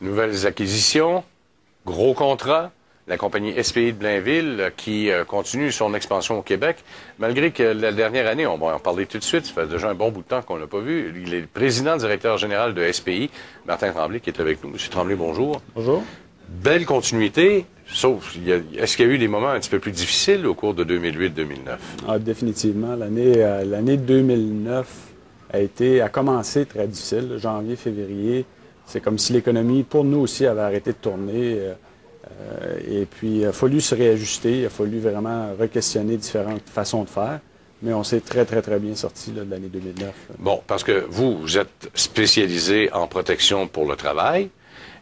Nouvelles acquisitions, gros contrats, la compagnie SPI de Blainville qui continue son expansion au Québec, malgré que la dernière année, on va en parler tout de suite, ça fait déjà un bon bout de temps qu'on l'a pas vu, il est le président directeur général de SPI, Martin Tremblay, qui est avec nous. Monsieur Tremblay, bonjour. Bonjour. Belle continuité, sauf, est-ce qu'il y a eu des moments un petit peu plus difficiles au cours de 2008-2009? Ah, définitivement. L'année 2009 a commencé très difficile. Janvier, février, c'est comme si l'économie, pour nous aussi, avait arrêté de tourner. Et puis, il a fallu se réajuster, il a fallu vraiment re-questionner différentes façons de faire. Mais on s'est très, très, très bien sorti de l'année 2009. Bon, parce que vous êtes spécialisé en protection pour le travail.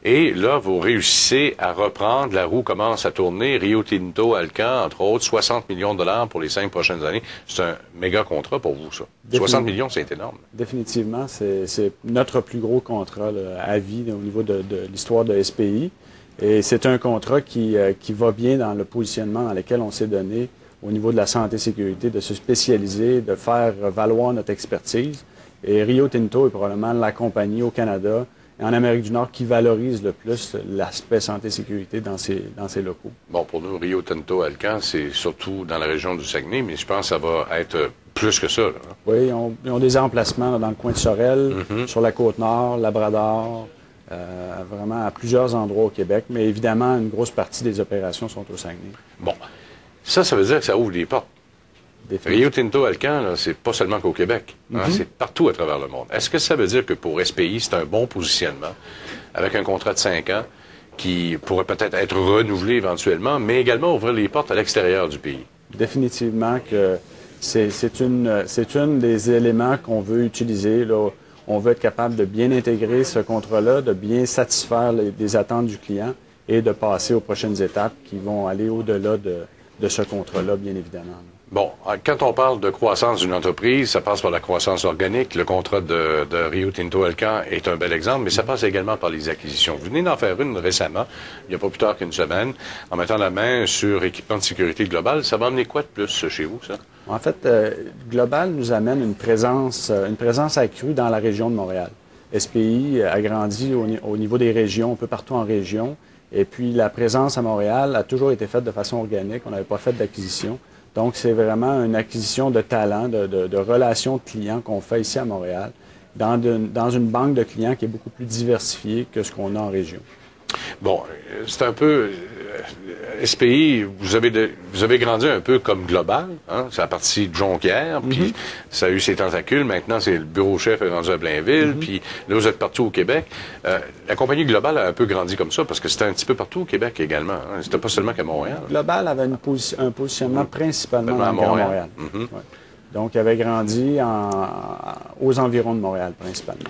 Et là, vous réussissez à reprendre, la roue commence à tourner. Rio Tinto, Alcan, entre autres, 60 millions de dollars pour les 5 prochaines années. C'est un méga contrat pour vous, ça. 60 millions, c'est énorme. Définitivement, c'est notre plus gros contrat là, à vie au niveau de l'histoire de SPI. Et c'est un contrat qui va bien dans le positionnement dans lequel on s'est donné au niveau de la santé-sécurité, de se spécialiser, de faire valoir notre expertise. Et Rio Tinto est probablement la compagnie au Canada et en Amérique du Nord qui valorise le plus l'aspect santé-sécurité dans ses locaux. Bon, pour nous, Rio Tinto, Alcan, c'est surtout dans la région du Saguenay, mais je pense que ça va être plus que ça. Là, hein? Oui, ils ont des emplacements là, dans le coin de Sorel, sur la Côte-Nord, Labrador, vraiment à plusieurs endroits au Québec, mais évidemment, une grosse partie des opérations sont au Saguenay. Bon, ça veut dire que ça ouvre des portes. Rio Tinto, Alcan, c'est pas seulement qu'au Québec, hein, c'est partout à travers le monde. Est-ce que ça veut dire que pour SPI, c'est un bon positionnement, avec un contrat de 5 ans, qui pourrait peut-être être renouvelé éventuellement, mais également ouvrir les portes à l'extérieur du pays? Définitivement que c'est une des éléments qu'on veut utiliser, là. On veut être capable de bien intégrer ce contrat-là, de bien satisfaire les attentes du client et de passer aux prochaines étapes qui vont aller au-delà de ce contrat-là, bien évidemment. Bon, quand on parle de croissance d'une entreprise, ça passe par la croissance organique. Le contrat de Rio Tinto Alcan est un bel exemple, mais ça passe également par les acquisitions. Vous venez d'en faire une récemment, il n'y a pas plus tard qu'une semaine, en mettant la main sur équipement de sécurité globale. Ça va amener quoi de plus chez vous, ça? En fait, Global nous amène une présence accrue dans la région de Montréal. SPI a grandi au niveau des régions, un peu partout en région. Et puis, la présence à Montréal a toujours été faite de façon organique. On n'avait pas fait d'acquisition. Donc, c'est vraiment une acquisition de talents, de relations de clients qu'on fait ici à Montréal, dans une banque de clients qui est beaucoup plus diversifiée que ce qu'on a en région. Bon, c'est un peu... SPI, vous avez grandi un peu comme Global, hein? C'est la partie de Jonquière, puis ça a eu ses tentacules. Maintenant, c'est le bureau-chef est rendu à Blainville, puis là, vous êtes partout au Québec. La compagnie Global a un peu grandi comme ça, parce que c'était un petit peu partout au Québec également. Hein? C'était pas seulement qu'à Montréal. Global avait un positionnement principalement à Montréal. Ouais. Donc, il avait grandi aux environs de Montréal, principalement.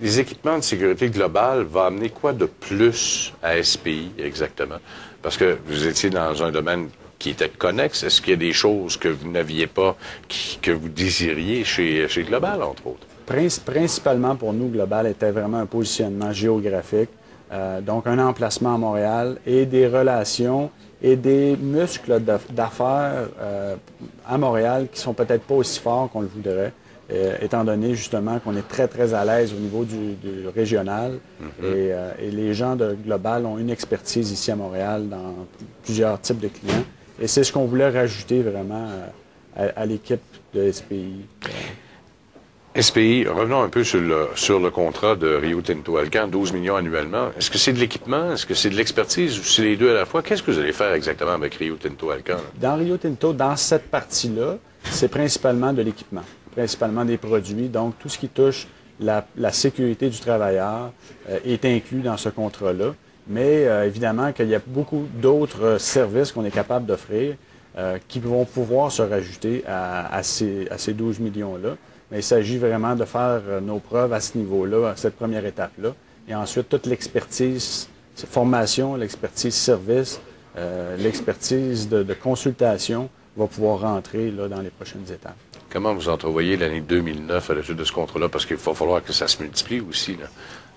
Les équipements de sécurité globale vont amener quoi de plus à SPI, exactement? Parce que vous étiez dans un domaine qui était connexe. Est-ce qu'il y a des choses que vous n'aviez pas, que vous désiriez chez Global, entre autres? Principalement, pour nous, Global était vraiment un positionnement géographique. Donc, un emplacement à Montréal et des relations et des muscles d'affaires à Montréal qui sont peut-être pas aussi forts qu'on le voudrait, étant donné justement qu'on est très, très à l'aise au niveau du régional. Et les gens de Global ont une expertise ici à Montréal dans plusieurs types de clients. Et c'est ce qu'on voulait rajouter vraiment à l'équipe de SPI. SPI, revenons un peu sur le contrat de Rio Tinto Alcan, 12 millions annuellement. Est-ce que c'est de l'équipement? Est-ce que c'est de l'expertise ou c'est les deux à la fois? Qu'est-ce que vous allez faire exactement avec Rio Tinto Alcan? Dans Rio Tinto, dans cette partie-là, c'est principalement de l'équipement, principalement des produits. Donc, tout ce qui touche la sécurité du travailleur est inclus dans ce contrat-là. Mais évidemment qu'il y a beaucoup d'autres services qu'on est capable d'offrir qui vont pouvoir se rajouter à ces 12 millions-là. Mais il s'agit vraiment de faire nos preuves à ce niveau-là, à cette première étape-là. Et ensuite, toute l'expertise formation, l'expertise service, l'expertise de consultation va pouvoir rentrer là, dans les prochaines étapes. Comment vous entrevoyez l'année 2009 à la suite de ce contrat-là? Parce qu'il va falloir que ça se multiplie aussi, là.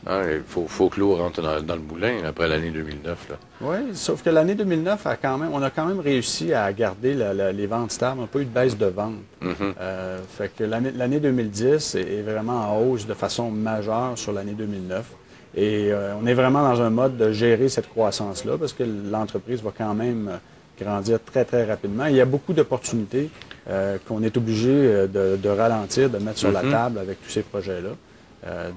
Hein, il faut que l'eau rentre dans le moulin après l'année 2009. Là. Oui, sauf que l'année 2009, on a quand même réussi à garder les ventes stables. On n'a pas eu de baisse de vente. Fait que l'année 2010 est vraiment en hausse de façon majeure sur l'année 2009. Et on est vraiment dans un mode de gérer cette croissance-là parce que l'entreprise va quand même grandir très, très rapidement. Il y a beaucoup d'opportunités qu'on est obligé de ralentir, de mettre sur la table avec tous ces projets-là.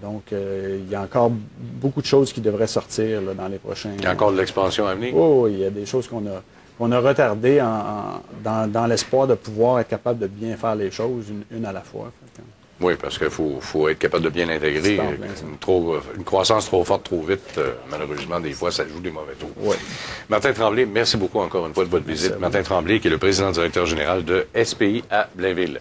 Donc, il y a encore beaucoup de choses qui devraient sortir là, dans les prochains... Il y a encore de l'expansion à venir? Oh, il y a des choses qu'on a retardées dans l'espoir de pouvoir être capable de bien faire les choses une à la fois. Oui, parce qu'il faut être capable de bien intégrer. Une croissance trop forte, trop vite, malheureusement, des fois, ça joue des mauvais tours. Oui. Martin Tremblay, merci beaucoup encore une fois de votre visite. Martin Tremblay, qui est le président directeur général de SPI à Blainville.